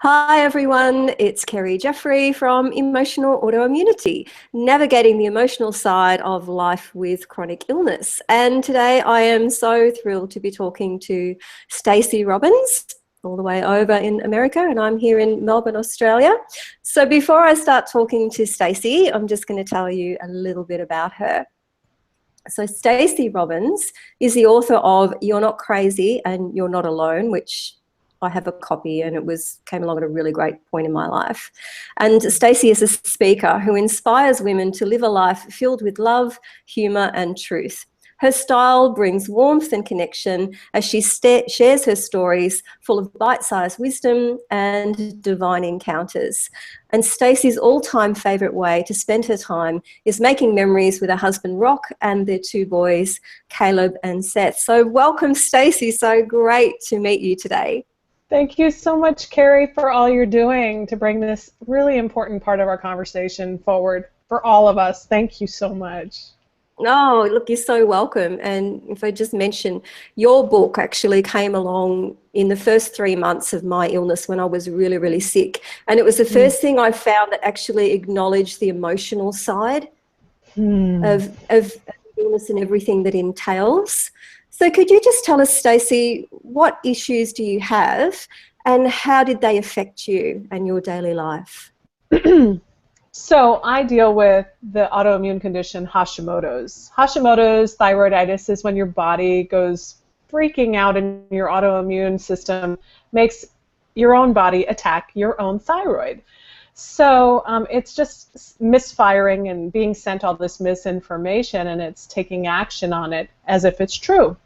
Hi everyone, it's Kerry Jeffrey from Emotional Autoimmunity, navigating the emotional side of life with chronic illness. And today I am so thrilled to be talking to Stacey Robbins, all the way over in America, and I'm here in Melbourne, Australia. So before I start talking to Stacey, I'm just going to tell you a little bit about her. So Stacey Robbins is the author of You're Not Crazy and You're Not Alone, which I have a copy, and came along at a really great point in my life. And Stacey is a speaker who inspires women to live a life filled with love, humour and truth. Her style brings warmth and connection as she shares her stories full of bite-sized wisdom and divine encounters. And Stacey's all-time favourite way to spend her time is making memories with her husband Rock and their two boys, Caleb and Seth. So welcome, Stacey. So great to meet you today. Thank you so much, Kerry, for all you're doing to bring this really important part of our conversation forward for all of us. Thank you so much. Oh, look, you're so welcome. And if I just mention, your book actually came along in the first 3 months of my illness when I was really, really sick. And it was the first thing I found that actually acknowledged the emotional side of illness and everything that entails. So could you just tell us, Stacey, what issues do you have and how did they affect you and your daily life? So I deal with the autoimmune condition Hashimoto's. Hashimoto's thyroiditis is when your body goes freaking out and your autoimmune system makes your own body attack your own thyroid. So it's just misfiring and being sent all this misinformation, and it's taking action on it as if it's true.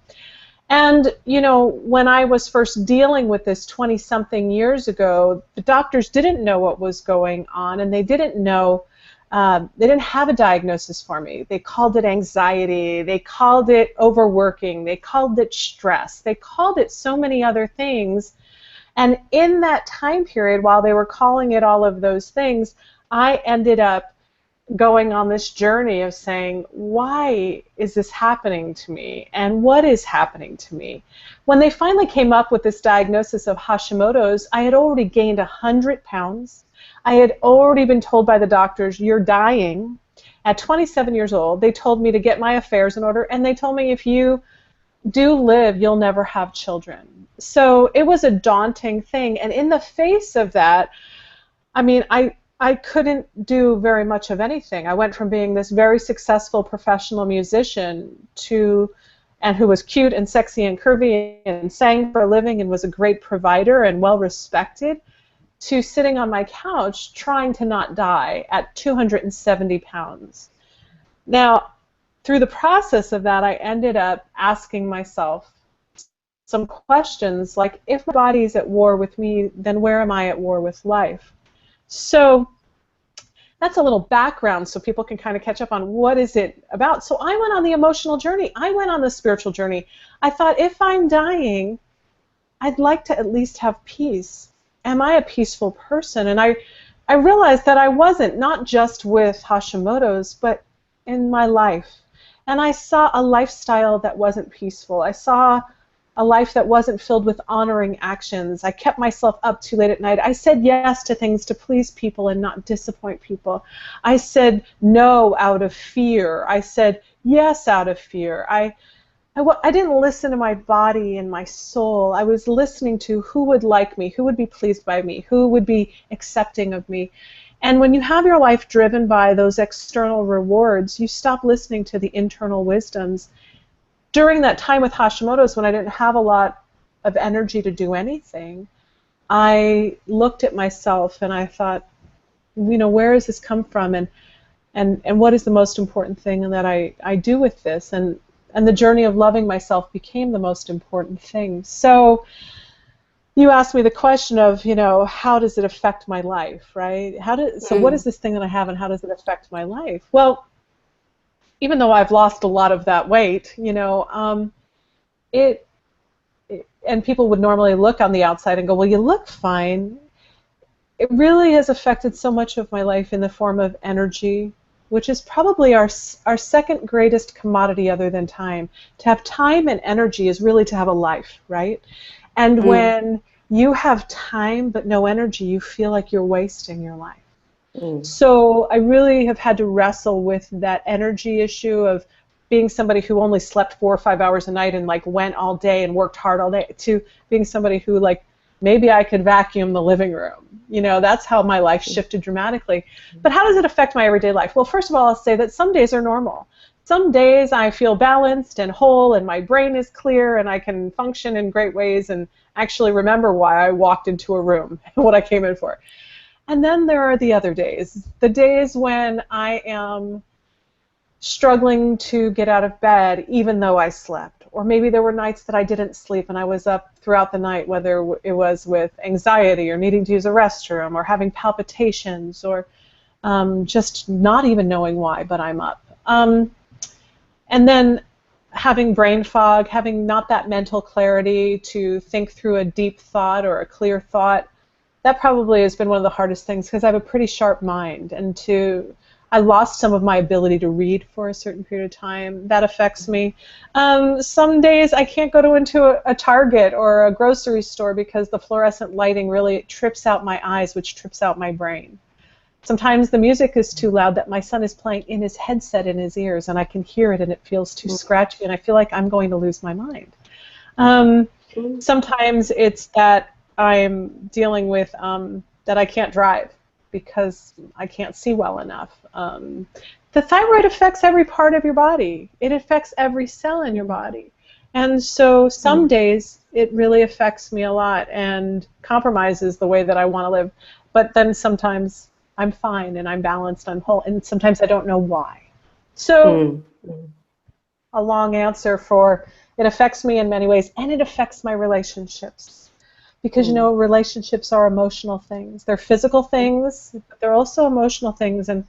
And, you know, when I was first dealing with this 20-something years ago, the doctors didn't know what was going on, and they didn't know, they didn't have a diagnosis for me. They called it anxiety, they called it overworking, they called it stress, they called it so many other things. And in that time period, while they were calling it all of those things, I ended up going on this journey of saying, why is this happening to me? And what is happening to me? When they finally came up with this diagnosis of Hashimoto's, I had already gained 100 pounds. I had already been told by the doctors, you're dying. At 27 years old, they told me to get my affairs in order, and they told me if you do live, you'll never have children. So it was a daunting thing, and in the face of that, I mean, I couldn't do very much of anything. I went from being this very successful professional musician and who was cute and sexy and curvy and sang for a living and was a great provider and well respected, to sitting on my couch trying to not die at 270 pounds. Now, through the process of that, I ended up asking myself some questions like, if my body's at war with me, then where am I at war with life? So that's a little background so people can kind of catch up on what is it about. So I went on the emotional journey. I went on the spiritual journey. I thought, if I'm dying, I'd like to at least have peace. Am I a peaceful person? And I realized that I wasn't, not just with Hashimoto's, but in my life. And I saw a lifestyle that wasn't peaceful. I saw a life that wasn't filled with honoring actions. I kept myself up too late at night. I said yes to things to please people and not disappoint people. I said no out of fear. I said yes out of fear. I didn't listen to my body and my soul. I was listening to who would like me, who would be pleased by me, who would be accepting of me. And when you have your life driven by those external rewards, you stop listening to the internal wisdoms. During that time with Hashimoto's, when I didn't have a lot of energy to do anything, I looked at myself and I thought, you know, where does this come from, and what is the most important thing that I do with this? And the journey of loving myself became the most important thing. So you asked me the question of, you know, how does it affect my life, right? So what is this thing that I have and how does it affect my life? Well, even though I've lost a lot of that weight, you know, and people would normally look on the outside and go, well, you look fine. It really has affected so much of my life in the form of energy, which is probably our second greatest commodity other than time. To have time and energy is really to have a life, right? And when you have time but no energy. You feel like you're wasting your life. So I really have had to wrestle with that energy issue of being somebody who only slept 4 or 5 hours a night and like went all day and worked hard all day, to being somebody who like, maybe I could vacuum the living room. You know, that's how my life shifted dramatically. But how does it affect my everyday life? Well, first of all, I'll say that some days are normal. Some days I feel balanced and whole and my brain is clear and I can function in great ways and actually remember why I walked into a room and what I came in for. And then there are the other days, the days when I am struggling to get out of bed even though I slept. Or maybe there were nights that I didn't sleep and I was up throughout the night, whether it was with anxiety or needing to use a restroom or having palpitations or just not even knowing why, but I'm up. And then having brain fog, having not that mental clarity to think through a deep thought or a clear thought, that probably has been one of the hardest things because I have a pretty sharp mind, and I lost some of my ability to read for a certain period of time. That affects me. Some days I can't go into a Target or a grocery store because the fluorescent lighting really trips out my eyes, which trips out my brain. Sometimes the music is too loud that my son is playing in his headset in his ears, and I can hear it, and it feels too scratchy, and I feel like I'm going to lose my mind. Sometimes it's that I'm dealing with that I can't drive because I can't see well enough. The thyroid affects every part of your body. It affects every cell in your body. And so some days it really affects me a lot and compromises the way that I want to live. But then sometimes I'm fine and I'm balanced, I'm whole, and sometimes I don't know why. So a long answer for it affects me in many ways, and it affects my relationships. Because, you know, relationships are emotional things. They're physical things, but they're also emotional things. And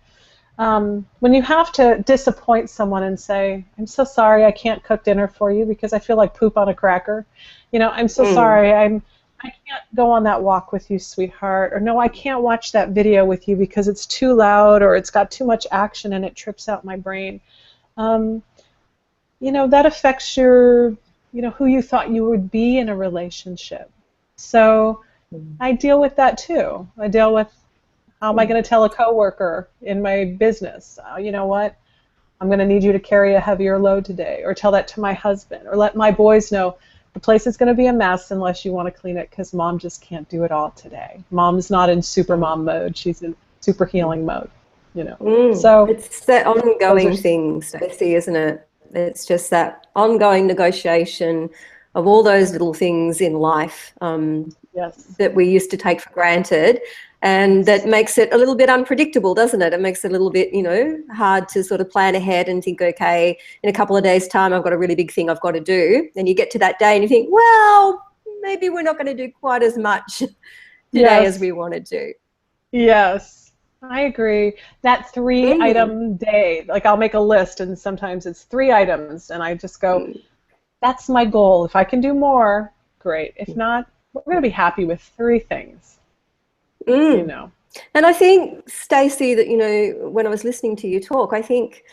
when you have to disappoint someone and say, I'm so sorry I can't cook dinner for you because I feel like poop on a cracker. You know, I'm so sorry I can't go on that walk with you, sweetheart. Or no, I can't watch that video with you because it's too loud or it's got too much action and it trips out my brain. You know, that affects your, you know, who you thought you would be in a relationship. So I deal with that too. I deal with how am I going to tell a coworker in my business, you know what, I'm going to need you to carry a heavier load today, or tell that to my husband, or let my boys know the place is going to be a mess unless you want to clean it because mom just can't do it all today. Mom's not in super mom mode. She's in super healing mode, you know. So it's that ongoing thing, Stacey, isn't it? It's just that ongoing negotiation of all those little things in life that we used to take for granted, and that makes it a little bit unpredictable, doesn't it? It makes it a little bit, you know, hard to sort of plan ahead and think, okay, in a couple of days' time I've got a really big thing I've got to do. Then you get to that day and you think, well, maybe we're not going to do quite as much today as we want to do. Yes, I agree. That 3-item day, like I'll make a list and sometimes it's 3 items and I just go, that's my goal. If I can do more, great. If not, we're going to be happy with 3 things. You know. And I think, Stacey, that, you know, when I was listening to you talk, I think,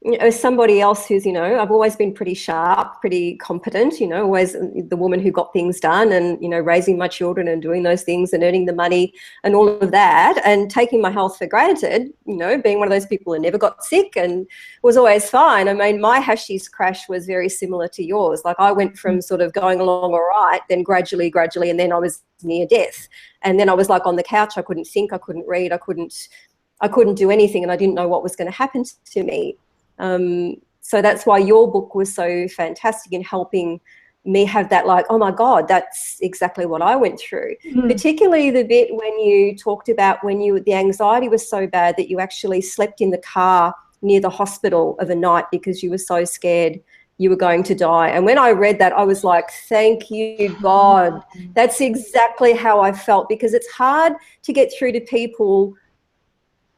you know, as somebody else who's, you know, I've always been pretty sharp, pretty competent, you know, always the woman who got things done and, you know, raising my children and doing those things and earning the money and all of that and taking my health for granted, you know, being one of those people who never got sick and was always fine. I mean, my Hashi's crash was very similar to yours. Like I went from sort of going along all right, then gradually, and then I was near death. And then I was like on the couch, I couldn't think, I couldn't read, I couldn't do anything, and I didn't know what was going to happen to me. So that's why your book was so fantastic in helping me have that, like, oh my God, that's exactly what I went through. Particularly the bit when you talked about when the anxiety was so bad that you actually slept in the car near the hospital of a night because you were so scared you were going to die. And when I read that, I was like, thank you, God. That's exactly how I felt, because it's hard to get through to people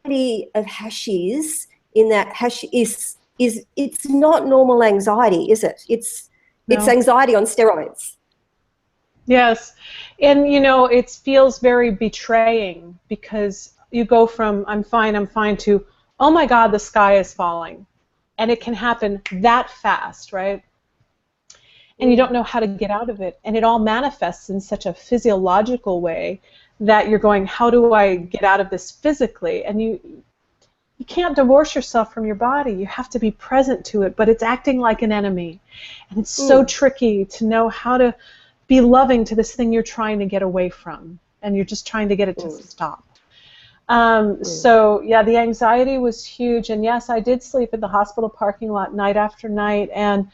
of Hashis in that Hash is it's not normal anxiety, is it? It's anxiety on steroids. Yes. And, you know, it feels very betraying because you go from I'm fine to, oh my God, the sky is falling. And it can happen that fast, right? and you don't know how to get out of it. And it all manifests in such a physiological way that you're going, how do I get out of this physically? And you can't divorce yourself from your body. You have to be present to it, but it's acting like an enemy. And it's so tricky to know how to be loving to this thing you're trying to get away from, and you're just trying to get it to stop. So yeah, the anxiety was huge, and yes, I did sleep in the hospital parking lot night after night, and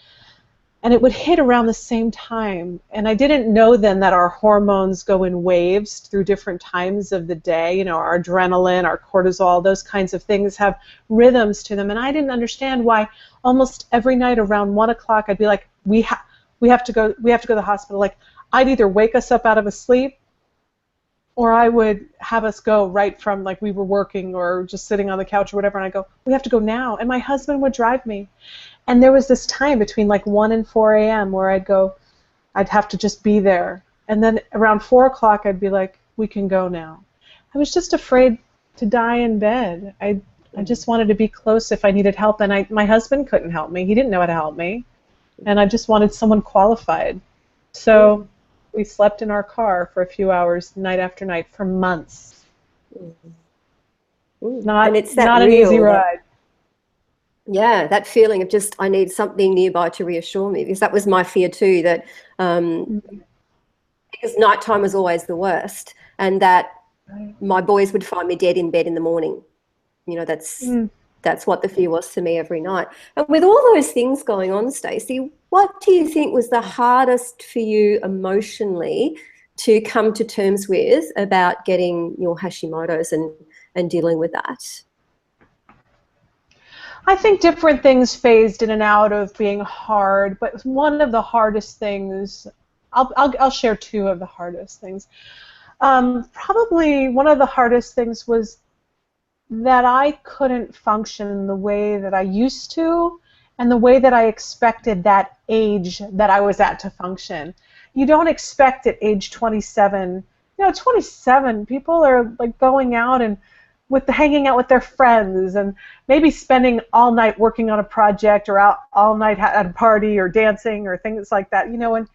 it would hit around the same time. And I didn't know then that our hormones go in waves through different times of the day. You know, our adrenaline, our cortisol, those kinds of things have rhythms to them. And I didn't understand why almost every night around 1 o'clock I'd be like, we have to go to the hospital. Like, I'd either wake us up out of a sleep, or I would have us go right from, like, we were working or just sitting on the couch or whatever, and I'd go, we have to go now. And my husband would drive me. And there was this time between like 1 and 4 a.m. where I'd have to just be there. And then around 4 o'clock I'd be like, we can go now. I was just afraid to die in bed. I just wanted to be close if I needed help. And my husband couldn't help me. He didn't know how to help me. And I just wanted someone qualified. So we slept in our car for a few hours night after night for months. And it's not an easy ride. Yeah, that feeling of just, I need something nearby to reassure me, because that was my fear too, that because nighttime was always the worst, and that my boys would find me dead in bed in the morning. You know, that's what the fear was to me every night. And with all those things going on, Stacey, what do you think was the hardest for you emotionally to come to terms with about getting your Hashimoto's and dealing with that? I think different things phased in and out of being hard, but one of the hardest things, I'll share two of the hardest things. Probably one of the hardest things was that I couldn't function the way that I used to, and the way that I expected that age that I was at to function. You don't expect at age 27, 27, people are like going out and hanging out with their friends and maybe spending all night working on a project, or out all night at a party or dancing or things like that, and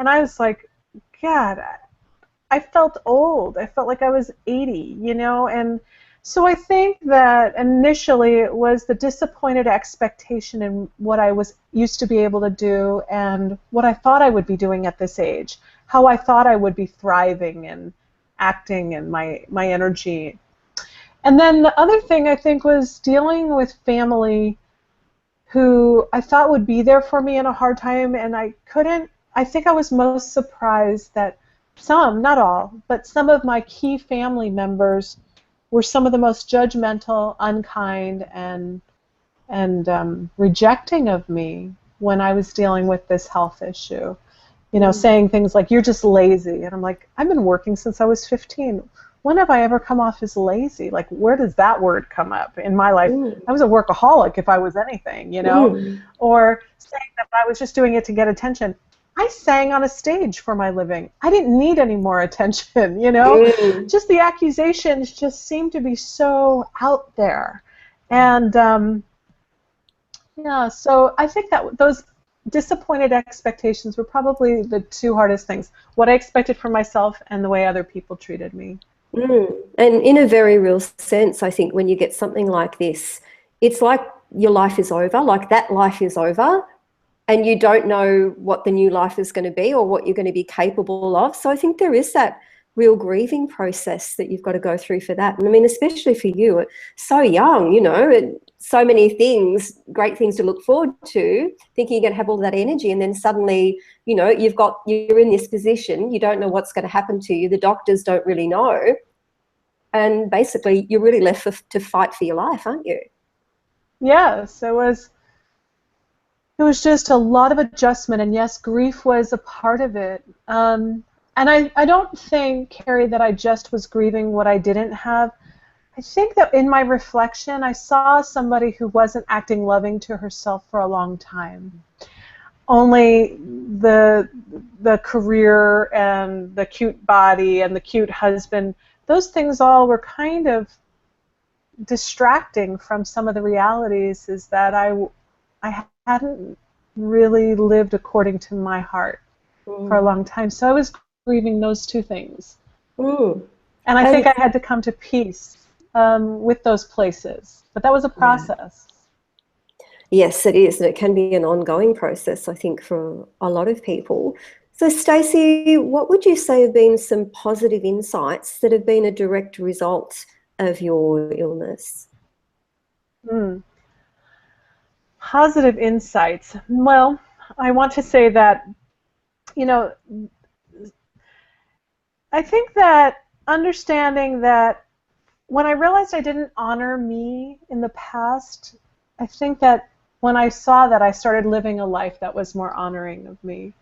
I was like, God, I felt old. I felt like I was 80, and so I think that initially it was the disappointed expectation in what I was used to be able to do and what I thought I would be doing at this age, how I thought I would be thriving and acting and my energy. And then the other thing I think was dealing with family who I thought would be there for me in a hard time, and I couldn't. I think I was most surprised that some, not all, but some of my key family members were some of the most judgmental, unkind, and rejecting of me when I was dealing with this health issue. Saying things like, you're just lazy. And I'm like, I've been working since I was 15. When have I ever come off as lazy? Like, where does that word come up in my life? I was a workaholic if I was anything, Or saying that I was just doing it to get attention. I sang on a stage for my living. I didn't need any more attention, Just the accusations just seemed to be so out there. And, so I think that those disappointed expectations were probably the two hardest things. What I expected from myself and the way other people treated me. And in a very real sense, I think when you get something like this, it's like your life is over, like that life is over, and you don't know what the new life is going to be or what you're going to be capable of. So I think there is that real grieving process that you've got to go through for that. And I mean, especially for you, so young, and so many things, great things to look forward to, thinking you're going to have all that energy, and then suddenly, you're in this position, you don't know what's going to happen to you, the doctors don't really know, and basically you're really left to fight for your life, aren't you? Yes, it was just a lot of adjustment, and yes, grief was a part of it. And I don't think, Carrie, that I just was grieving what I didn't have. I think that in my reflection, I saw somebody who wasn't acting loving to herself for a long time. Only the career and the cute body and the cute husband, those things all were kind of distracting from some of the realities, is that I hadn't really lived according to my heart for a long time. So I was grieving those two things. Mm. And I And think I had to come to peace with those places. But that was a process. yes, it is, and it can be an ongoing process, I think, for a lot of people. So, Stacey, what would you say have been some positive insights that have been a direct result of your illness? Mm. Positive insights. Well, I want to say that, you know, I think that understanding that when I realized I didn't honor me in the past, I think that when I saw that, I started living a life that was more honoring of me.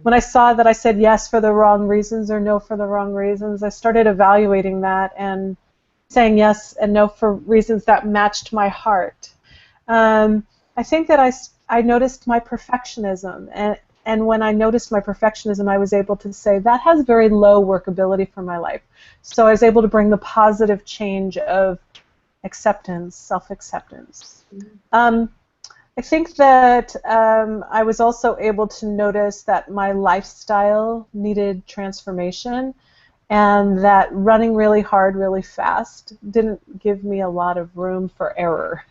When I saw that I said yes for the wrong reasons or no for the wrong reasons, I started evaluating that and saying yes and no for reasons that matched my heart. I think that I noticed my perfectionism, and when I noticed my perfectionism, I was able to say that has very low workability for my life. So I was able to bring the positive change of acceptance, self-acceptance. I think that I was also able to notice that my lifestyle needed transformation, and that running really hard, really fast didn't give me a lot of room for error.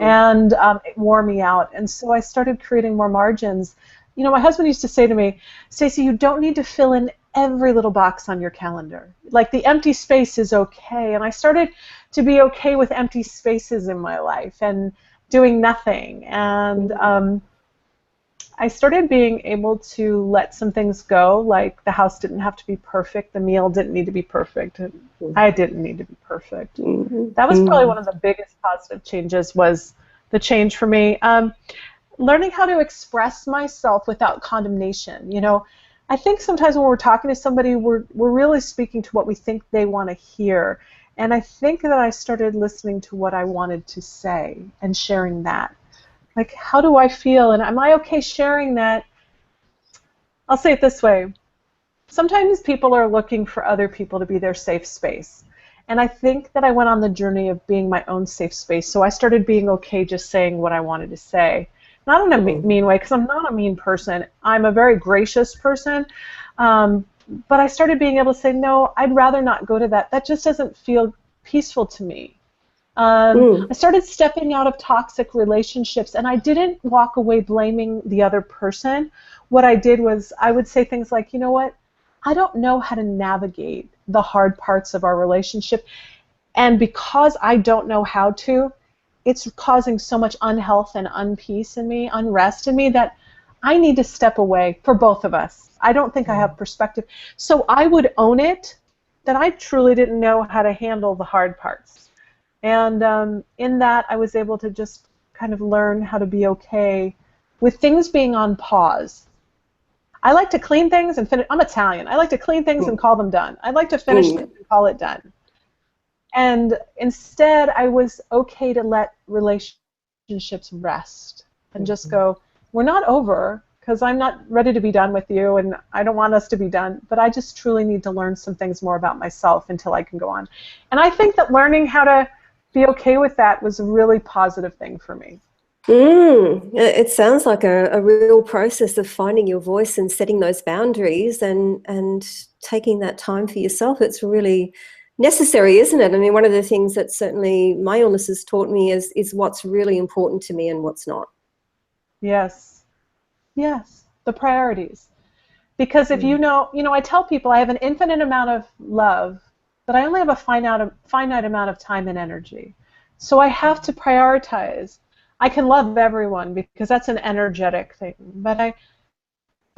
And it wore me out. And so I started creating more margins. You know, my husband used to say to me, Stacey, you don't need to fill in every little box on your calendar. Like, the empty space is okay. And I started to be okay with empty spaces in my life and doing nothing. And I started being able to let some things go, like the house didn't have to be perfect, the meal didn't need to be perfect, I didn't need to be perfect. That was probably one of the biggest positive changes, was the change for me. Learning how to express myself without condemnation. You know, I think sometimes when we're talking to somebody, we're really speaking to what we think they want to hear. And I think that I started listening to what I wanted to say and sharing that. Like, how do I feel, and am I okay sharing that? I'll say it this way. Sometimes people are looking for other people to be their safe space. And I think that I went on the journey of being my own safe space. So I started being okay just saying what I wanted to say. Not in a mean way, because I'm not a mean person. I'm a very gracious person. But I started being able to say, no, I'd rather not go to that. That just doesn't feel peaceful to me. I started stepping out of toxic relationships, and I didn't walk away blaming the other person. What I did was I would say things like, you know what, I don't know how to navigate the hard parts of our relationship, and because I don't know how to, it's causing so much unhealth and unpeace in me, unrest in me, that I need to step away for both of us. I don't think I have perspective. So I would own it, that I truly didn't know how to handle the hard parts. And in that, I was able to just kind of learn how to be okay with things being on pause. I like to clean things and finish. I'm Italian. I like to clean things and call them done. I like to finish things and call it done. And instead, I was okay to let relationships rest and just go, we're not over, because I'm not ready to be done with you, and I don't want us to be done, but I just truly need to learn some things more about myself until I can go on. And I think that learning how to be okay with that was a really positive thing for me. It sounds like a real process of finding your voice and setting those boundaries and taking that time for yourself. It's really necessary, isn't it? I mean, one of the things that certainly my illness has taught me is what's really important to me and what's not. Yes. Yes, the priorities. Because if you know, I tell people I have an infinite amount of love, but I only have a finite amount of time and energy. So I have to prioritize. I can love everyone because that's an energetic thing, but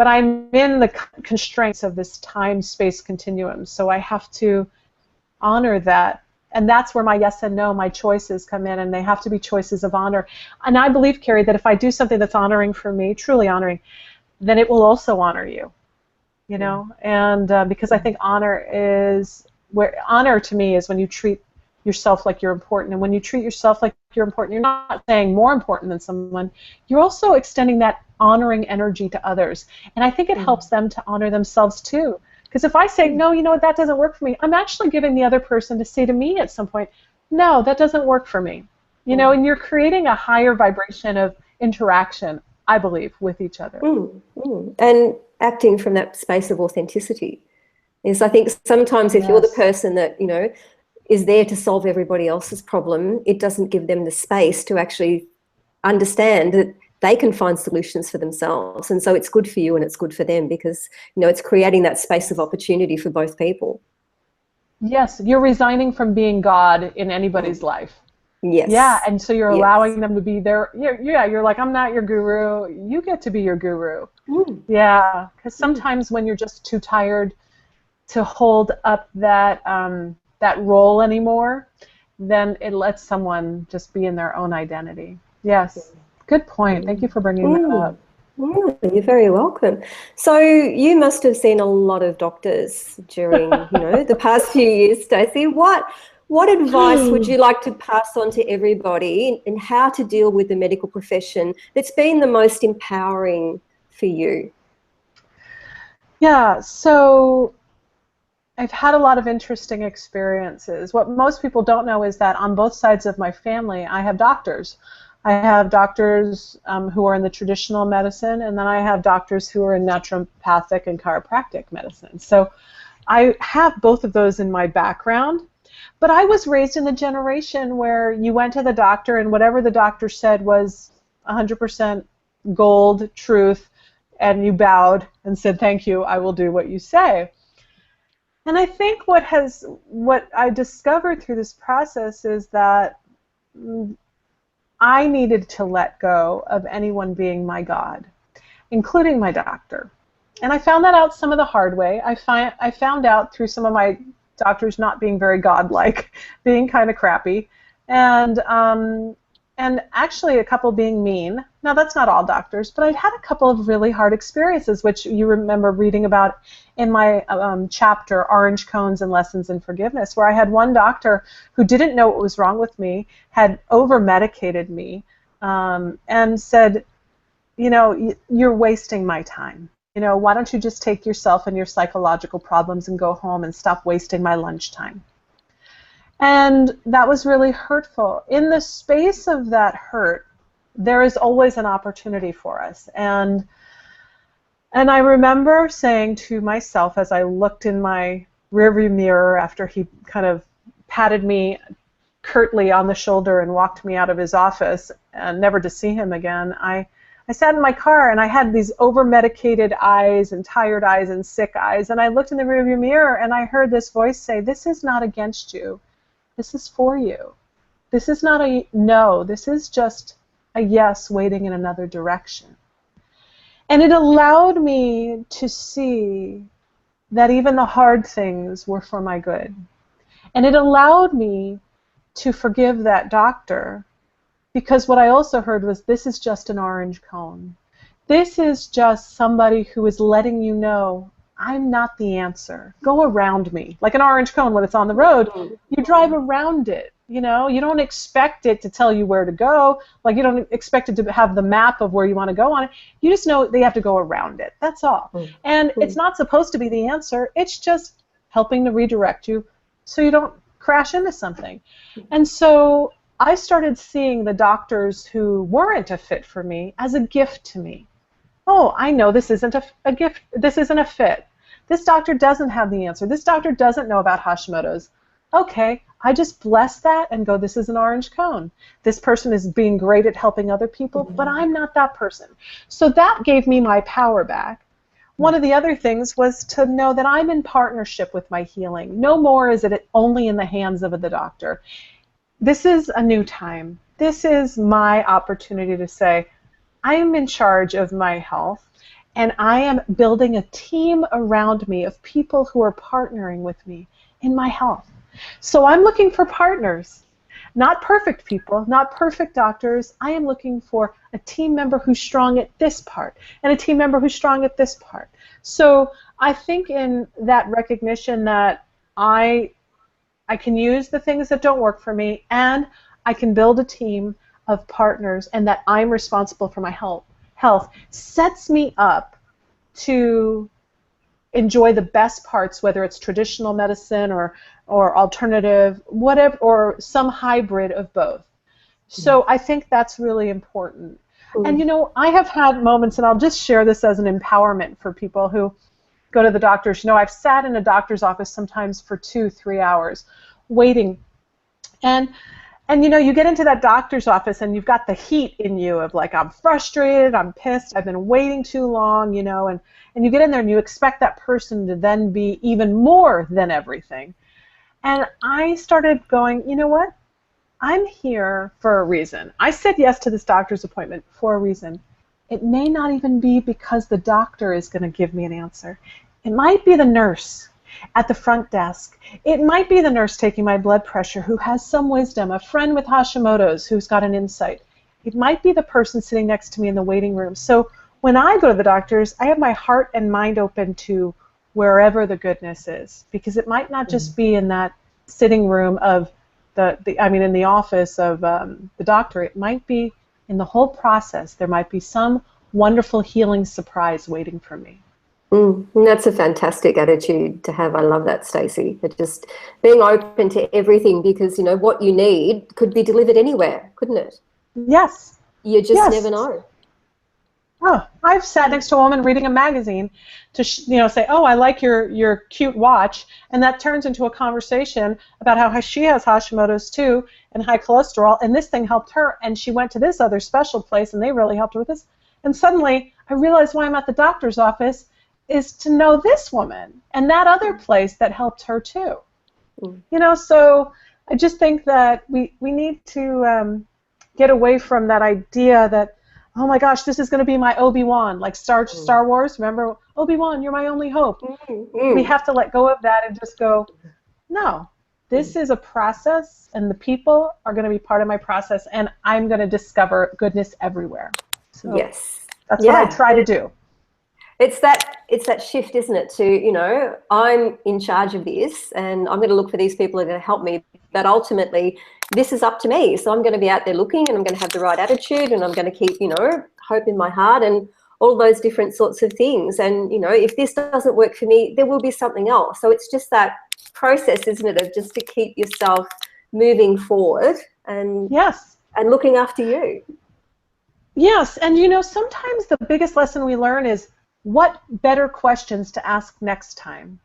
I'm in the constraints of this time-space continuum, so I have to honor that. And that's where my yes and no, my choices come in, and they have to be choices of honor. And I believe, Carrie, that if I do something that's honoring for me, truly honoring, then it will also honor you, you know? And because I think honor to me is when you treat yourself like you're important. And when you treat yourself like you're important, you're not saying more important than someone. You're also extending that honoring energy to others. And I think it helps them to honor themselves too. Because if I say, no, you know what, that doesn't work for me, I'm actually giving the other person to say to me at some point, no, that doesn't work for me. You know, and you're creating a higher vibration of interaction. I believe, with each other. And acting from that space of authenticity is, I think, sometimes if you're the person that, you know, is there to solve everybody else's problem, it doesn't give them the space to actually understand that they can find solutions for themselves. And so it's good for you and it's good for them, because, you know, it's creating that space of opportunity for both people. Yes, you're resigning from being God in anybody's life. Yes. Yeah, and so you're allowing them to be there. You're like, I'm not your guru. You get to be your guru. Yeah, because sometimes when you're just too tired to hold up that that role anymore, then it lets someone just be in their own identity. Yes, good point. Thank you for bringing that up. You're very welcome. So you must have seen a lot of doctors during, you know, the past few years, Stacey. What advice would you like to pass on to everybody in how to deal with the medical profession that's been the most empowering for you? Yeah, so I've had a lot of interesting experiences. What most people don't know is that on both sides of my family, I have doctors. I have doctors who are in the traditional medicine, and then I have doctors who are in naturopathic and chiropractic medicine. So I have both of those in my background. But I was raised in the generation where you went to the doctor and whatever the doctor said was 100% gold, truth, and you bowed and said, thank you, I will do what you say. And I think what I discovered through this process is that I needed to let go of anyone being my God, including my doctor. And I found that out some of the hard way. I found out through some of my doctors not being very godlike, being kind of crappy, and actually a couple being mean. Now that's not all doctors, but I'd had a couple of really hard experiences, which you remember reading about in my chapter, Orange Cones and Lessons in Forgiveness, where I had one doctor who didn't know what was wrong with me, had over-medicated me, and said, you know, you're wasting my time. You know, why don't you just take yourself and your psychological problems and go home and stop wasting my lunchtime? And that was really hurtful. In the space of that hurt, there is always an opportunity for us. And I remember saying to myself as I looked in my rearview mirror after he kind of patted me curtly on the shoulder and walked me out of his office, and never to see him again, I sat in my car and I had these over-medicated eyes and tired eyes and sick eyes, and I looked in the rearview mirror and I heard this voice say, this is not against you. This is for you. This is not a no. This is just a yes waiting in another direction. And it allowed me to see that even the hard things were for my good. And it allowed me to forgive that doctor, because what I also heard was, this is just an orange cone. This is just somebody who is letting you know, I'm not the answer. Go around me. Like an orange cone, when it's on the road, you drive around it. You know, you don't expect it to tell you where to go. Like, you don't expect it to have the map of where you want to go on it. You just know they have to go around it. That's all. And it's not supposed to be the answer. It's just helping to redirect you so you don't crash into something. And so I started seeing the doctors who weren't a fit for me as a gift to me. Oh, I know this isn't a gift. This isn't a fit. This doctor doesn't have the answer. This doctor doesn't know about Hashimoto's. Okay, I just bless that and go, this is an orange cone. This person is being great at helping other people, but I'm not that person. So that gave me my power back. One of the other things was to know that I'm in partnership with my healing. No more is it only in the hands of the doctor. This is a new time. This is my opportunity to say, I am in charge of my health, and I am building a team around me of people who are partnering with me in my health. So I'm looking for partners, not perfect people, not perfect doctors. I am looking for a team member who's strong at this part and a team member who's strong at this part. So I think in that recognition that I can use the things that don't work for me, and I can build a team of partners, and that I'm responsible for my health sets me up to enjoy the best parts, whether it's traditional medicine or alternative, whatever, or some hybrid of both. So I think that's really important. And, I have had moments, and I'll just share this as an empowerment for people who go to the doctors. I've sat in a doctor's office sometimes for 2-3 hours waiting. And you get into that doctor's office and you've got the heat in you of like, I'm frustrated, I'm pissed, I've been waiting too long, and you get in there and you expect that person to then be even more than everything. And I started going, you know what? I'm here for a reason. I said yes to this doctor's appointment for a reason. It may not even be because the doctor is going to give me an answer. It might be the nurse at the front desk. It might be the nurse taking my blood pressure who has some wisdom, a friend with Hashimoto's who's got an insight. It might be the person sitting next to me in the waiting room. So when I go to the doctors, I have my heart and mind open to wherever the goodness is, because it might not just be in that sitting room of in the office of the doctor. It might be in the whole process. There might be some wonderful healing surprise waiting for me. And that's a fantastic attitude to have. I love that, Stacey. Just being open to everything, because what you need could be delivered anywhere, couldn't it? Yes. You just never know. Oh, I've sat next to a woman reading a magazine to say, oh, I like your cute watch, and that turns into a conversation about how she has Hashimoto's too and high cholesterol, and this thing helped her, and she went to this other special place and they really helped her with this. And suddenly I realized why I'm at the doctor's office is to know this woman and that other place that helped her too. So I just think that we need to get away from that idea that, oh my gosh, this is going to be my Obi-Wan, like Star Wars. Remember, Obi-Wan, you're my only hope. We have to let go of that and just go, no, this is a process, and the people are going to be part of my process, and I'm going to discover goodness everywhere. So yes, that's what I try to do. It's that shift, isn't it, to, I'm in charge of this and I'm going to look for these people who are going to help me, but ultimately this is up to me. So I'm going to be out there looking, and I'm going to have the right attitude, and I'm going to keep, hope in my heart and all those different sorts of things. And, if this doesn't work for me, there will be something else. So it's just that process, isn't it, of just to keep yourself moving forward and looking after you. Yes, and sometimes the biggest lesson we learn is what better questions to ask next time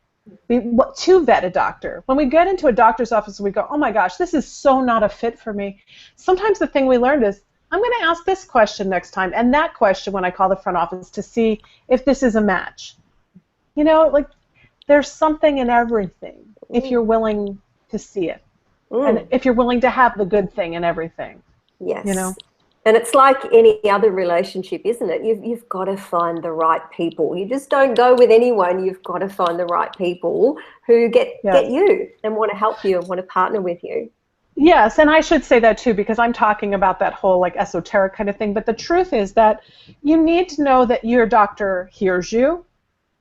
to vet a doctor. When we get into a doctor's office, we go, oh my gosh, this is so not a fit for me. Sometimes the thing we learned is, I'm going to ask this question next time, and that question when I call the front office to see if this is a match. Like there's something in everything if you're willing to see it, and if you're willing to have the good thing in everything. Yes. And it's like any other relationship, isn't it? You've got to find the right people. You just don't go with anyone. You've got to find the right people who get you and want to help you and want to partner with you. Yes, and I should say that too, because I'm talking about that whole like esoteric kind of thing. But the truth is that you need to know that your doctor hears you,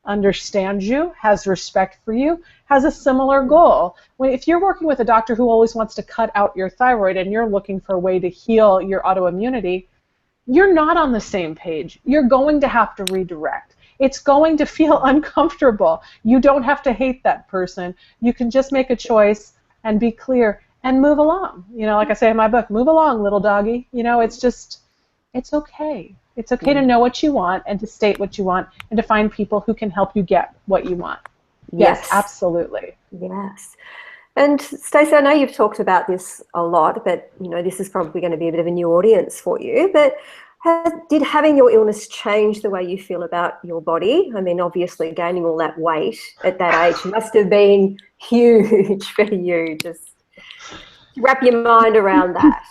understands you, has respect for you, has a similar goal. If you're working with a doctor who always wants to cut out your thyroid and you're looking for a way to heal your autoimmunity, you're not on the same page. You're going to have to redirect. It's going to feel uncomfortable. You don't have to hate that person. You can just make a choice and be clear and move along. Like I say in my book, move along, little doggy. It's okay. It's okay to know what you want and to state what you want and to find people who can help you get what you want. Yes, absolutely. Yes. And Stacey, I know you've talked about this a lot, but this is probably going to be a bit of a new audience for you. But did having your illness change the way you feel about your body? I mean, obviously gaining all that weight at that age must have been huge for you. Just wrap your mind around that.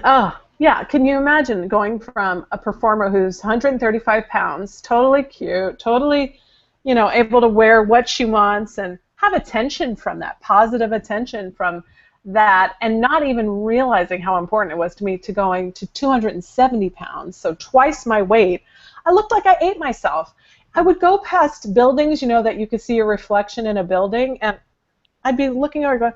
Oh, yeah. Can you imagine going from a performer who's 135 pounds, totally cute, totally, able to wear what she wants and have attention from that, positive attention from that, and not even realizing how important it was to me, to going to 270 pounds, so twice my weight. I looked like I ate myself. I would go past buildings, that you could see a reflection in a building, and I'd be looking over going,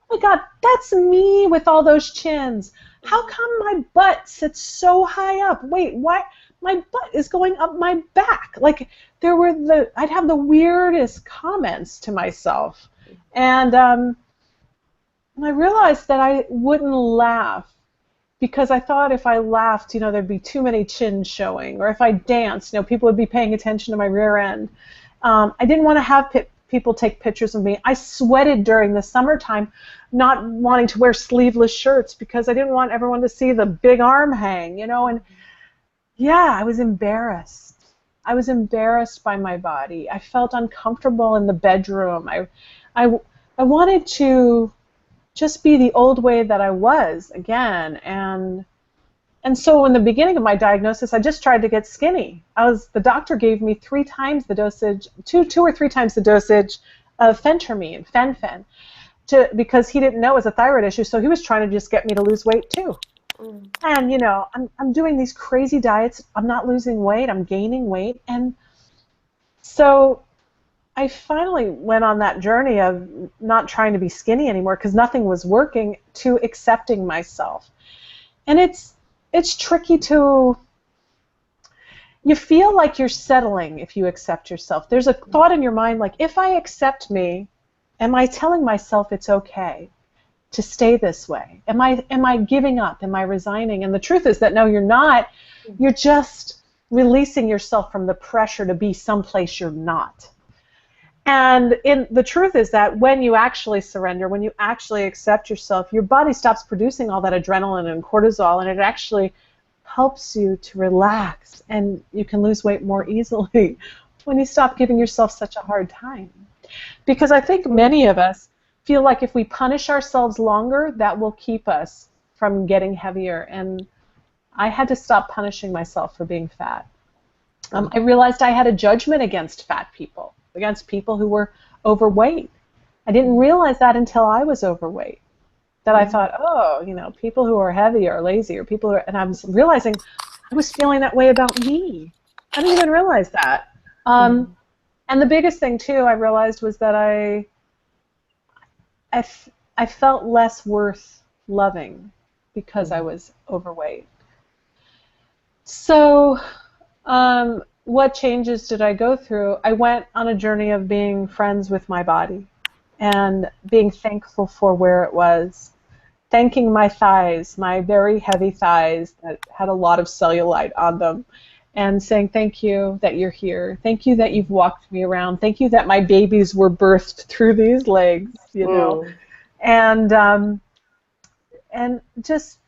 oh my God, that's me with all those chins. How come my butt sits so high up? Wait, why? My butt is going up my back. Like I'd have the weirdest comments to myself. And I realized that I wouldn't laugh because I thought if I laughed, there'd be too many chins showing, or if I danced, people would be paying attention to my rear end. I didn't want to have people take pictures of me. I sweated during the summertime, not wanting to wear sleeveless shirts because I didn't want everyone to see the big arm hang, and yeah, I was embarrassed. I was embarrassed by my body. I felt uncomfortable in the bedroom. I wanted to just be the old way that I was again, and so in the beginning of my diagnosis, I just tried to get skinny. The doctor gave me 3 times the dosage, two or three times the dosage of phentermine, fen, because he didn't know it was a thyroid issue, so he was trying to just get me to lose weight too. And I'm doing these crazy diets. I'm not losing weight. I'm gaining weight, and so I finally went on that journey of not trying to be skinny anymore because nothing was working, to accepting myself. And it's tricky to, you feel like you're settling if you accept yourself. There's a thought in your mind like, if I accept me, am I telling myself it's okay to stay this way? Am I giving up? Am I resigning? And the truth is that no, you're not. You're just releasing yourself from the pressure to be someplace you're not. And the truth is that when you actually surrender, when you actually accept yourself, your body stops producing all that adrenaline and cortisol, and it actually helps you to relax, and you can lose weight more easily when you stop giving yourself such a hard time. Because I think many of us feel like if we punish ourselves longer, that will keep us from getting heavier. And I had to stop punishing myself for being fat. I realized I had a judgment against fat people, against people who were overweight. I didn't realize that until I was overweight. That I thought, oh, people who are heavy are lazy, or people who are, and I was realizing I was feeling that way about me. I didn't even realize that. And the biggest thing too I realized was that I felt less worth loving because I was overweight. So what changes did I go through? I went on a journey of being friends with my body and being thankful for where it was, thanking my thighs, my very heavy thighs that had a lot of cellulite on them, and saying thank you that you're here, thank you that you've walked me around, thank you that my babies were birthed through these legs, and just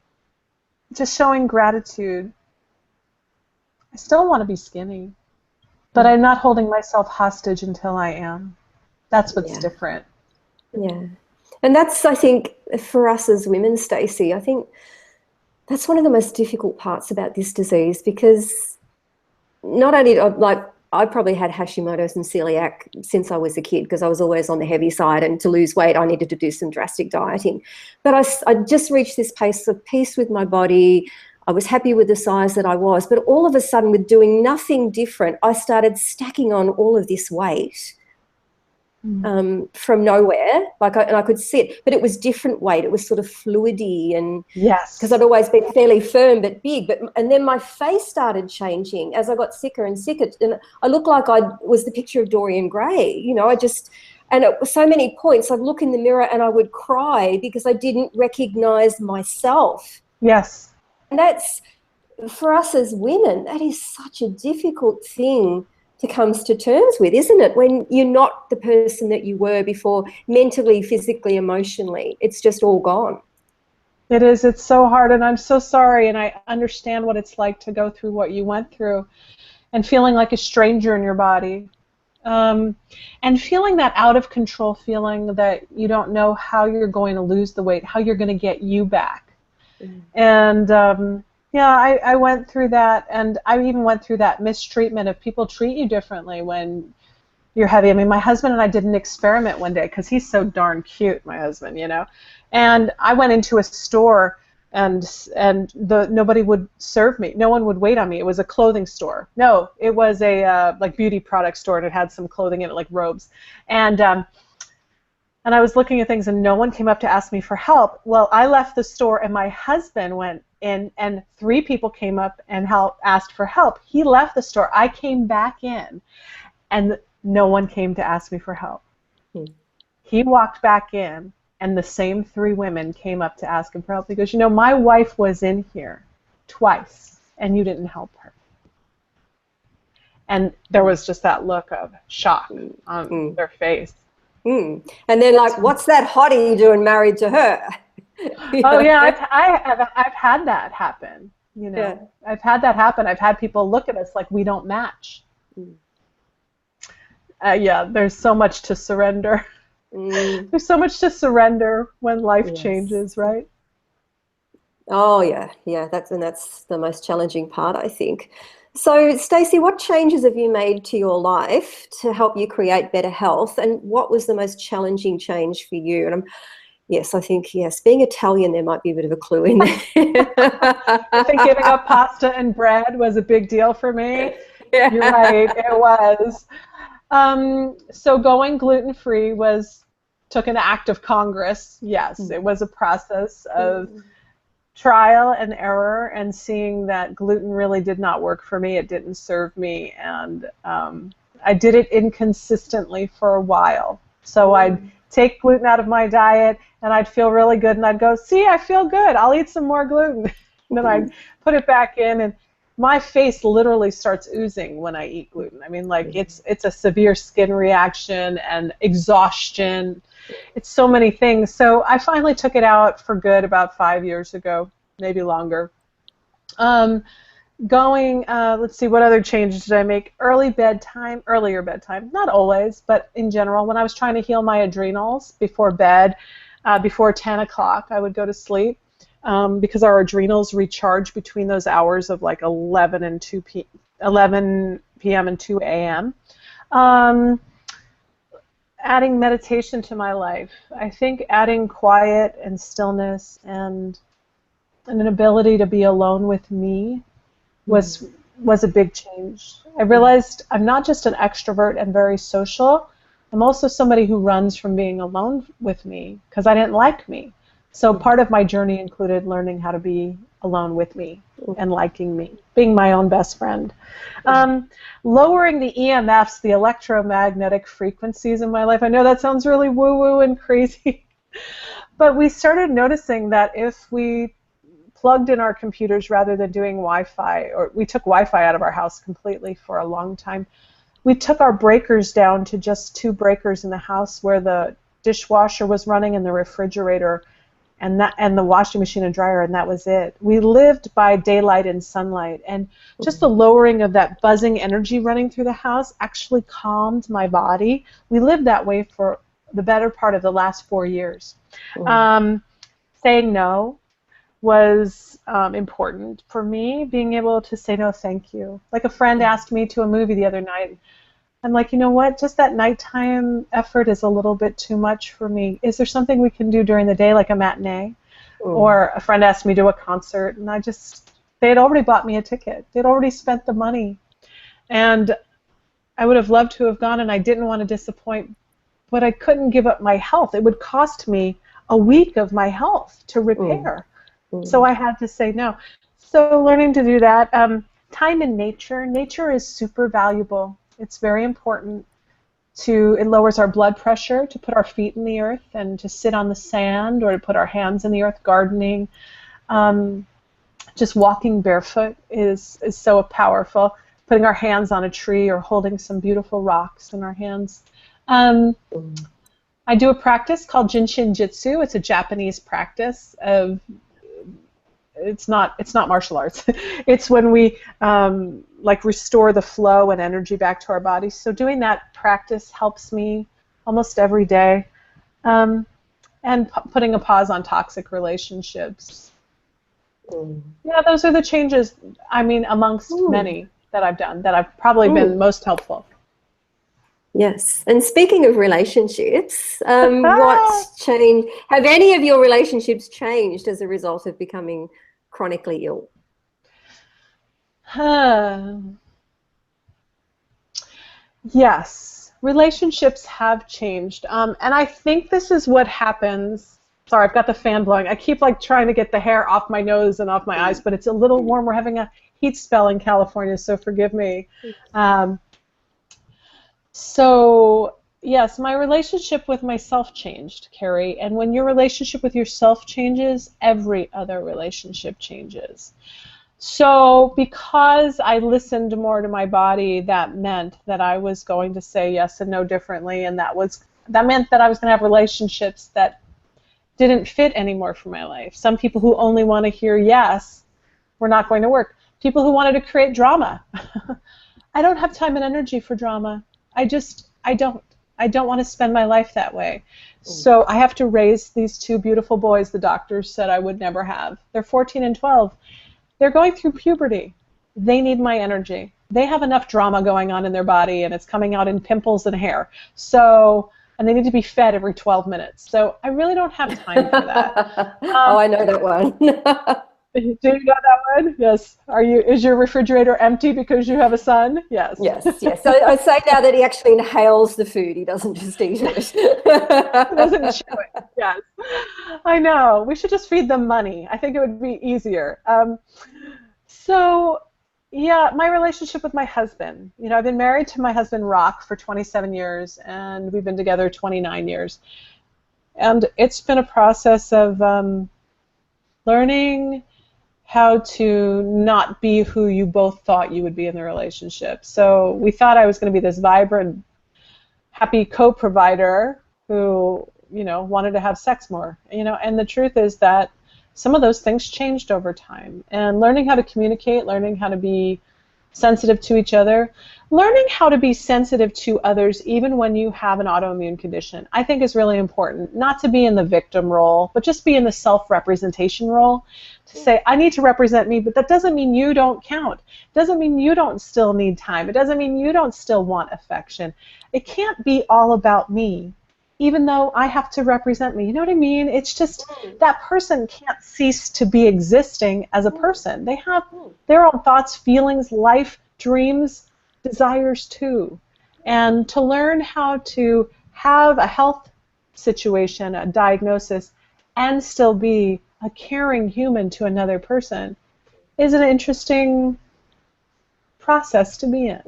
showing gratitude. I still want to be skinny, but I'm not holding myself hostage until I am. That's what's different. Yeah. And that's, I think, for us as women, Stacey, I think that's one of the most difficult parts about this disease, because not only, I probably had Hashimoto's and celiac since I was a kid, because I was always on the heavy side, and to lose weight I needed to do some drastic dieting. But I just reached this place of peace with my body. I was happy with the size that I was, but all of a sudden, with doing nothing different, I started stacking on all of this weight from nowhere. And I could see it, but it was different weight. It was sort of fluidy, and because I'd always been fairly firm but big. And then my face started changing as I got sicker and sicker, and I looked like I was the picture of Dorian Gray. And at so many points, I'd look in the mirror and I would cry because I didn't recognize myself. Yes. And that's, for us as women, that is such a difficult thing to come to terms with, isn't it? When you're not the person that you were before, mentally, physically, emotionally, it's just all gone. It is. It's so hard, and I'm so sorry, and I understand what it's like to go through what you went through and feeling like a stranger in your body. And feeling that out of control feeling that you don't know how you're going to lose the weight, how you're going to get you back. And I went through that, and I even went through that mistreatment of people treat you differently when you're heavy. I mean, my husband and I did an experiment one day because he's so darn cute, my husband, And I went into a store, and nobody would serve me. No one would wait on me. It was a clothing store. No, it was a beauty product store, and it had some clothing in it, like robes. And I was looking at things, and no one came up to ask me for help. Well, I left the store, and my husband went in, and 3 people came up and asked for help. He left the store. I came back in, and no one came to ask me for help. He walked back in, And the same 3 women came up to ask him for help. He goes, you know, my wife was in here twice, and you didn't help her. And there was just that look of shock on their face. And then, like, what's that hottie doing married to her? Oh yeah, I've had that happen. You know, yeah. I've had that happen. I've had people look at us like we don't match. Yeah, there's so much to surrender. There's so much to surrender when life changes, right? Oh yeah, that's the most challenging part, I think. So, Stacey, what changes have you made to your life to help you create better health, and what was the most challenging change for you? And I think being Italian, there might be a bit of a clue in there. I think giving up pasta and bread was a big deal for me. Yeah. You're right, it was. So going gluten-free took an act of Congress. Yes, it was a process of trial and error, and seeing that gluten really did not work for me. It didn't serve me, and I did it inconsistently for a while. So I'd take gluten out of my diet, and I'd feel really good, and I'd go, see, I feel good, I'll eat some more gluten. And then I'd put it back in, and my face literally starts oozing when I eat gluten. I mean, like, it's a severe skin reaction and exhaustion. It's so many things. So I finally took it out for good about 5 years ago, maybe longer. Let's see, what other changes did I make? Earlier bedtime, not always, but in general, when I was trying to heal my adrenals before bed, before 10 o'clock, I would go to sleep. Because our adrenals recharge between those hours of like 11 p.m. and 2 a.m. Adding meditation to my life. I think adding quiet and stillness and an ability to be alone with me was a big change. I realized I'm not just an extrovert and very social. I'm also somebody who runs from being alone with me because I didn't like me. So part of my journey included learning how to be alone with me and liking me, being my own best friend. Lowering the EMFs, the electromagnetic frequencies in my life. I know that sounds really woo-woo and crazy, but we started noticing that if we plugged in our computers rather than doing Wi-Fi, or we took Wi-Fi out of our house completely for a long time, we took our breakers down to just 2 breakers in the house where the dishwasher was running and the refrigerator and the washing machine and dryer, and that was it. We lived by daylight and sunlight, and just the lowering of that buzzing energy running through the house actually calmed my body. We lived that way for the better part of the last 4 years. Saying no was important for me, being able to say no, thank you. Like a friend asked me to a movie the other night. I'm like, you know what, just that nighttime effort is a little bit too much for me. Is there something we can do during the day, like a matinee? Or a friend asked me to do a concert, and they had already bought me a ticket. They'd already spent the money. And I would have loved to have gone, and I didn't want to disappoint, but I couldn't give up my health. It would cost me a week of my health to repair. So I had to say no. So learning to do that. Time in nature. Nature is super valuable. It's very important. It lowers our blood pressure to put our feet in the earth and to sit on the sand, or to put our hands in the earth, gardening. Just walking barefoot is so powerful. Putting our hands on a tree or holding some beautiful rocks in our hands. I do a practice called Jinshin Jitsu. It's a Japanese practice of, it's not martial arts. It's when we like restore the flow and energy back to our bodies. So doing that practice helps me almost every day. And putting a pause on toxic relationships. Yeah, those are the changes, I mean, amongst many that I've done, that I've probably been most helpful. Yes. And speaking of relationships, what's changed? Have any of your relationships changed as a result of becoming chronically ill? Yes, relationships have changed. And I think this is what happens. Sorry, I've got the fan blowing. I keep like trying to get the hair off my nose and off my eyes, but it's a little warm. We're having a heat spell in California, so forgive me. So Yes, my relationship with myself changed, Carrie. And when your relationship with yourself changes, every other relationship changes. So because I listened more to my body, that meant that I was going to say yes and no differently, and that meant that I was going to have relationships that didn't fit anymore for my life. Some people who only want to hear yes were not going to work. People who wanted to create drama. I don't have time and energy for drama. I don't. I don't want to spend my life that way. So I have to raise these two beautiful boys the doctors said I would never have. They're 14 and 12. They're going through puberty. They need my energy. They have enough drama going on in their body, and it's coming out in pimples and hair. So, and they need to be fed every 12 minutes. So I really don't have time for that. Oh, I know that one. Do you know that one? Yes. Is your refrigerator empty because you have a son? Yes. Yes, yes. So I say now that he actually inhales the food. He doesn't just eat it. He doesn't chew it. Yes. I know. We should just feed them money. I think it would be easier. So, yeah, my relationship with my husband. You know, I've been married to my husband, Rock, for 27 years, and we've been together 29 years. And it's been a process of learning how to not be who you both thought you would be in the relationship. So we thought I was going to be this vibrant, happy co-provider who, you know, wanted to have sex more. You know, and the truth is that some of those things changed over time. And learning how to communicate, learning how to be sensitive to each other, learning how to be sensitive to others even when you have an autoimmune condition, I think is really important. Not to be in the victim role, but just be in the self-representation role. To say, I need to represent me, but that doesn't mean you don't count. It doesn't mean you don't still need time. It doesn't mean you don't still want affection. It can't be all about me, even though I have to represent me. You know what I mean? It's just that person can't cease to be existing as a person. They have their own thoughts, feelings, life, dreams, desires too. And to learn how to have a health situation, a diagnosis, and still be a caring human to another person is an interesting process to be in.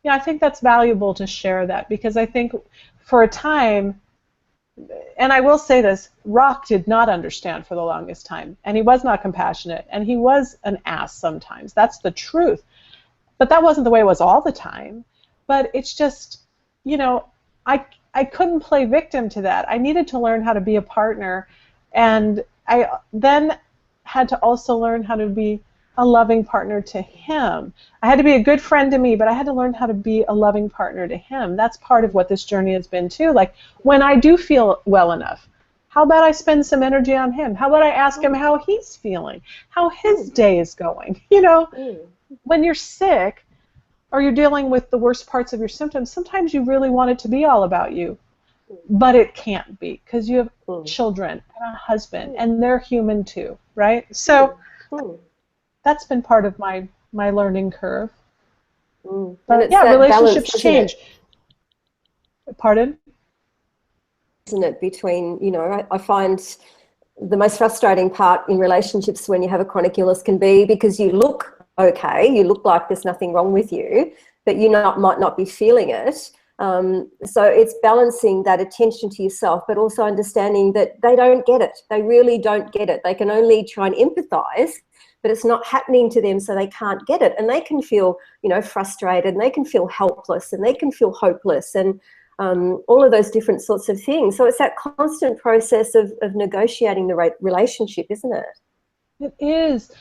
Yeah, I think that's valuable to share that, because I think for a time, and I will say this, Rock did not understand for the longest time, and he was not compassionate, and he was an ass sometimes. That's the truth. But that wasn't the way it was all the time. But it's just, you know, I couldn't play victim to that. I needed to learn how to be a partner, and I then had to also learn how to be a loving partner to him. I had to be a good friend to me, but I had to learn how to be a loving partner to him. That's part of what this journey has been too. Like, when I do feel well enough, how about I spend some energy on him? How about I ask him how he's feeling, how his day is going? You know, when you're sick or you're dealing with the worst parts of your symptoms, sometimes you really want it to be all about you. But it can't be, because you have children and a husband, and they're human too, right? So that's been part of my learning curve. But yeah, relationships change. Pardon? Isn't it, between, you know, I find the most frustrating part in relationships when you have a chronic illness can be because you look okay, you look like there's nothing wrong with you, but you might not be feeling it. So it's balancing that attention to yourself, but also understanding that they don't get it. They really don't get it. They can only try and empathize, but it's not happening to them, so they can't get it. And they can feel, you know, frustrated, and they can feel helpless, and they can feel hopeless, and all of those different sorts of things. So it's that constant process of negotiating the right relationship, isn't it? It is.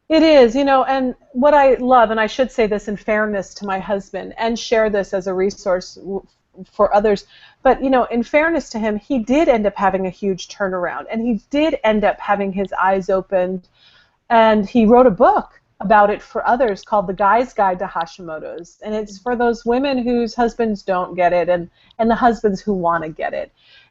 It is, you know, and what I love, and I should say this in fairness to my husband and share this as a resource for others, but, you know, in fairness to him, he did end up having a huge turnaround, and he did end up having his eyes opened, and he wrote a book about it for others called The Guy's Guide to Hashimoto's, and it's for those women whose husbands don't get it, and the husbands who want to get it,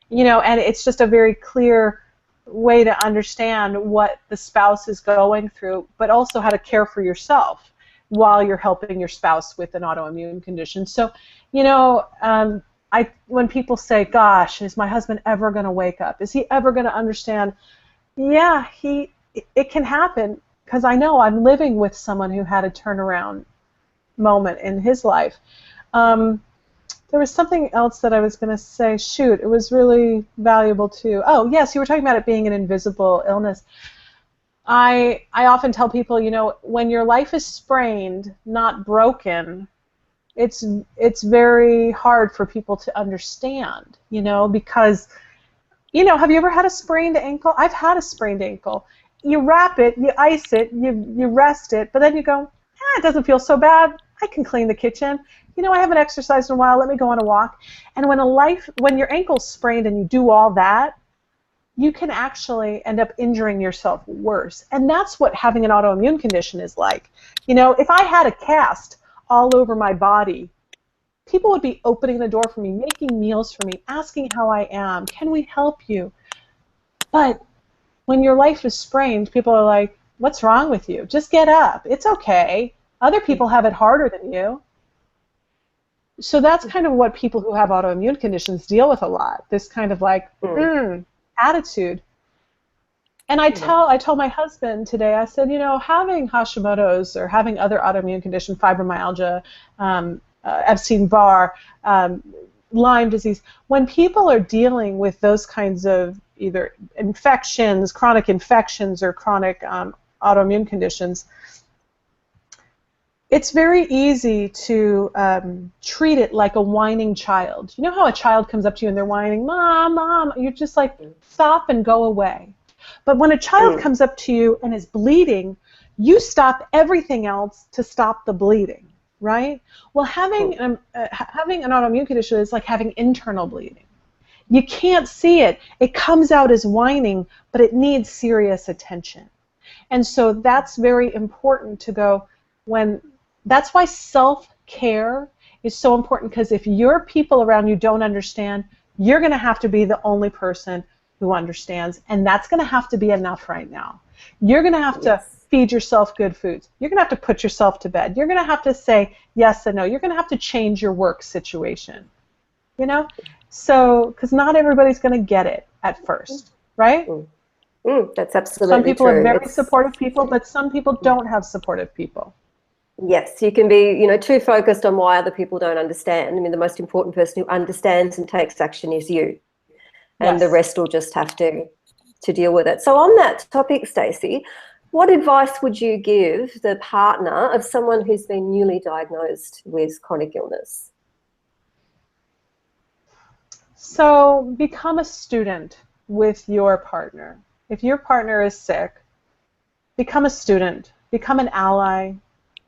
you know, and it's just a very clear way to understand what the spouse is going through, but also how to care for yourself while you're helping your spouse with an autoimmune condition. So, you know, when people say, gosh, is my husband ever going to wake up? Is he ever going to understand? Yeah, it can happen, because I know I'm living with someone who had a turnaround moment in his life. There was something else that I was going to say. Shoot, it was really valuable too. Oh, yes, you were talking about it being an invisible illness. I often tell people, you know, when your life is sprained, not broken, it's very hard for people to understand, you know, because, you know, have you ever had a sprained ankle? I've had a sprained ankle. You wrap it, you ice it, you rest it, but then you go, it doesn't feel so bad. I can clean the kitchen. You know, I haven't exercised in a while. Let me go on a walk. And when your ankle's sprained and you do all that, you can actually end up injuring yourself worse. And that's what having an autoimmune condition is like. You know, if I had a cast all over my body, people would be opening the door for me, making meals for me, asking how I am. Can we help you? But when your life is sprained, people are like, what's wrong with you? Just get up. It's okay. Other people have it harder than you. So that's kind of what people who have autoimmune conditions deal with a lot, this kind of like attitude. And I told my husband today, I said, you know, having Hashimoto's or having other autoimmune condition, fibromyalgia, Epstein-Barr, Lyme disease, when people are dealing with those kinds of either infections, chronic infections, or chronic autoimmune conditions, it's very easy to treat it like a whining child. You know how a child comes up to you and they're whining, Mom, Mom, you're just like, stop and go away. But when a child comes up to you and is bleeding, you stop everything else to stop the bleeding, right? Well, having an autoimmune condition is like having internal bleeding. You can't see it. It comes out as whining, but it needs serious attention. And so that's very important to go when. That's why self-care is so important, because if your people around you don't understand, you're going to have to be the only person who understands, and that's going to have to be enough right now. You're going to have to feed yourself good foods. You're going to have to put yourself to bed. You're going to have to say yes and no. You're going to have to change your work situation, you know? So, because not everybody's going to get it at first, right? That's absolutely Some people true. are very supportive people, but some people don't have supportive people. Yes, you can be, you know, too focused on why other people don't understand. I mean, the most important person who understands and takes action is you, and the rest will just have to deal with it. So on that topic, Stacey, what advice would you give the partner of someone who's been newly diagnosed with chronic illness? So become a student with your partner. If your partner is sick, become a student, become an ally,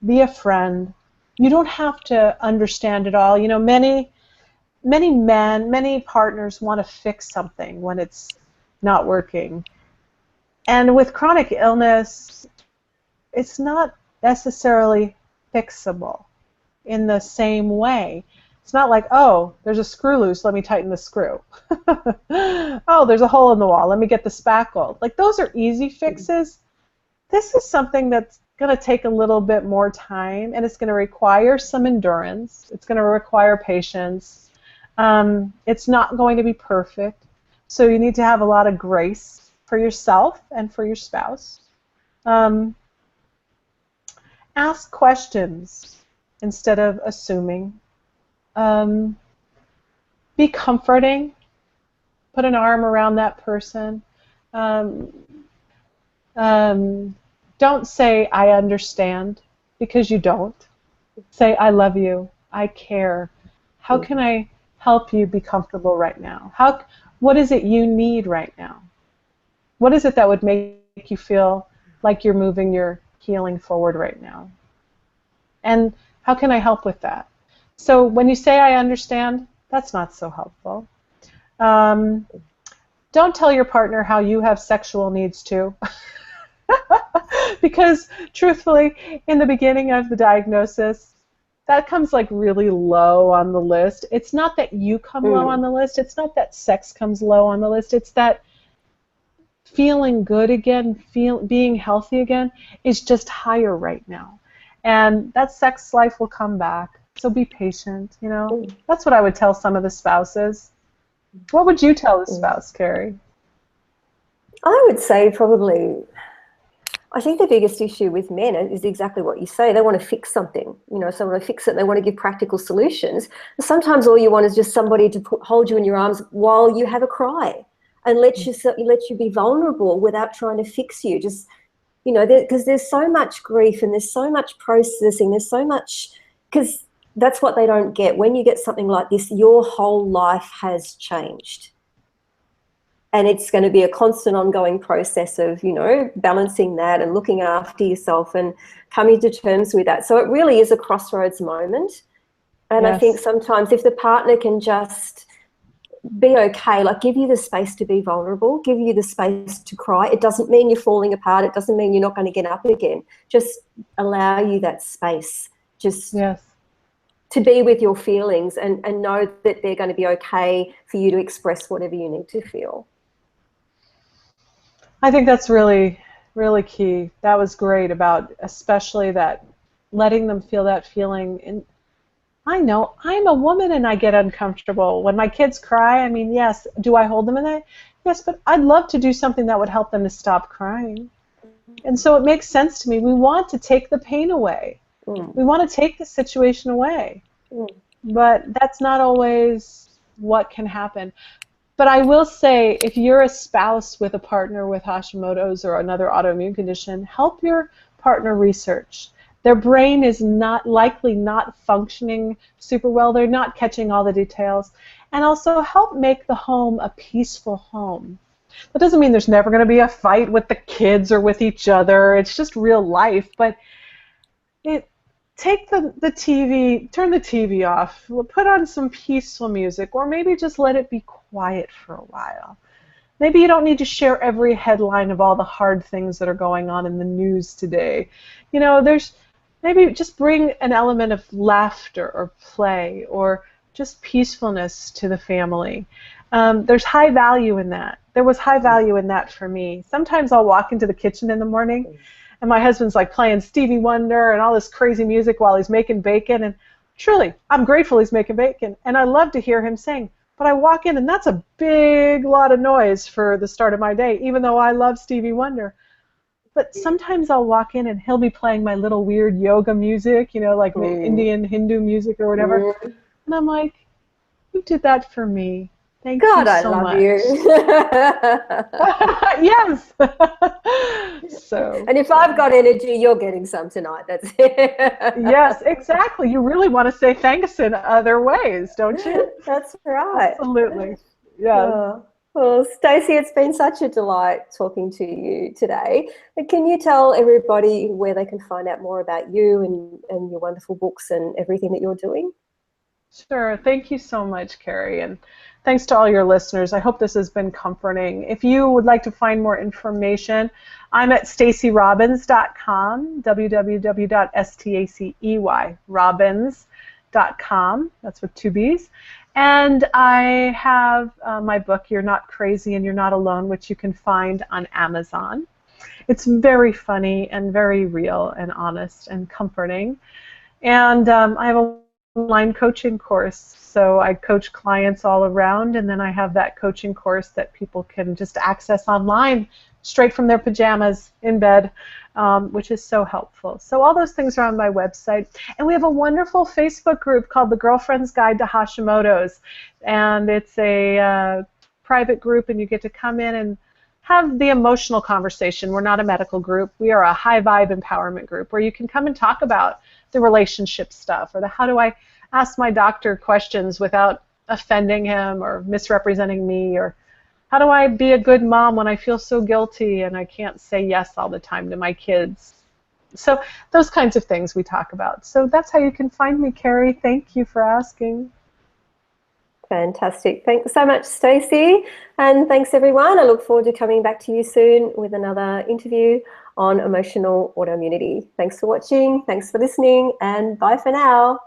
be a friend. You don't have to understand it all. You know, many men, many partners want to fix something when it's not working. And with chronic illness, it's not necessarily fixable in the same way. It's not like, oh, there's a screw loose, let me tighten the screw. Oh, there's a hole in the wall, let me get the spackle. Like, those are easy fixes. This is something that's going to take a little bit more time, and it's going to require some endurance. It's going to require patience. It's not going to be perfect, so you need to have a lot of grace for yourself and for your spouse. Ask questions instead of assuming. Be comforting. Put an arm around that person. Don't say, I understand, because you don't. Say, I love you. I care. How can I help you be comfortable right now? What is it you need right now? What is it that would make you feel like you're moving your healing forward right now? And how can I help with that? So when you say, I understand, that's not so helpful. Don't tell your partner how you have sexual needs too. Because truthfully, in the beginning of the diagnosis, that comes like really low on the list. It's not that you come low on the list. It's not that sex comes low on the list. It's that feeling good again, being healthy again is just higher right now. And that sex life will come back. So be patient, you know. That's what I would tell some of the spouses. What would you tell the spouse, Carrie? I would say probably I think the biggest issue with men is exactly what you say. They want to fix something, you know, so they want to fix it. They want to give practical solutions. And sometimes all you want is just somebody to hold you in your arms while you have a cry and let you be vulnerable without trying to fix you. Just, you know, because there's so much grief and there's so much processing. There's so much, because that's what they don't get. When you get something like this, your whole life has changed. And it's going to be a constant ongoing process of, you know, balancing that and looking after yourself and coming to terms with that. So it really is a crossroads moment. And Yes. I think sometimes if the partner can just be okay, like give you the space to be vulnerable, give you the space to cry. It doesn't mean you're falling apart. It doesn't mean you're not going to get up again. Just allow you that space. Just Yes. to be with your feelings and know that they're going to be okay for you to express whatever you need to feel. I think that's really, really key. That was great about especially that letting them feel that feeling. And I know I'm a woman and I get uncomfortable. When my kids cry, I mean, yes, do I hold them in that? Yes, but I'd love to do something that would help them to stop crying. And so it makes sense to me. We want to take the pain away. We want to take the situation away. But that's not always what can happen. But I will say, if you're a spouse with a partner with Hashimoto's or another autoimmune condition, help your partner research. Their brain is likely not functioning super well. They're not catching all the details. And also help make the home a peaceful home. That doesn't mean there's never going to be a fight with the kids or with each other. It's just real life. But take the TV, turn the TV off, put on some peaceful music, or maybe just let it be quiet for a while. Maybe you don't need to share every headline of all the hard things that are going on in the news today. You know, maybe just bring an element of laughter or play or just peacefulness to the family. There's high value in that. There was high value in that for me. Sometimes I'll walk into the kitchen in the morning and my husband's like playing Stevie Wonder and all this crazy music while he's making bacon. And truly, I'm grateful he's making bacon. And I love to hear him sing. But I walk in and that's a big lot of noise for the start of my day, even though I love Stevie Wonder. But sometimes I'll walk in and he'll be playing my little weird yoga music, you know, like Indian Hindu music or whatever. And I'm like, you did that for me. Thank you so much. God, I love you. Yes. So. And if I've got energy, you're getting some tonight. That's it. Yes, exactly. You really want to say thanks in other ways, don't you? That's right. Absolutely. Yeah. Well, Stacey, it's been such a delight talking to you today. But can you tell everybody where they can find out more about you and your wonderful books and everything that you're doing? Sure. Thank you so much, Carrie, and thanks to all your listeners. I hope this has been comforting. If you would like to find more information, I'm at staceyrobbins.com, www.staceyrobbins.com. That's with 2 B's. And I have my book, You're Not Crazy and You're Not Alone, which you can find on Amazon. It's very funny and very real and honest and comforting. And I have a online coaching course, so I coach clients all around, and then I have that coaching course that people can just access online straight from their pajamas in bed, which is so helpful. So all those things are on my website, and we have a wonderful Facebook group called The Girlfriend's Guide to Hashimoto's, and it's a private group, and you get to come in and have the emotional conversation. We're not a medical group. We are a high vibe empowerment group where you can come and talk about the relationship stuff or the how do I ask my doctor questions without offending him or misrepresenting me, or how do I be a good mom when I feel so guilty and I can't say yes all the time to my kids. So those kinds of things we talk about. So that's how you can find me, Carrie. Thank you for asking. Fantastic. Thanks so much, Stacey. And thanks, everyone. I look forward to coming back to you soon with another interview on emotional autoimmunity. Thanks for watching. Thanks for listening. And bye for now.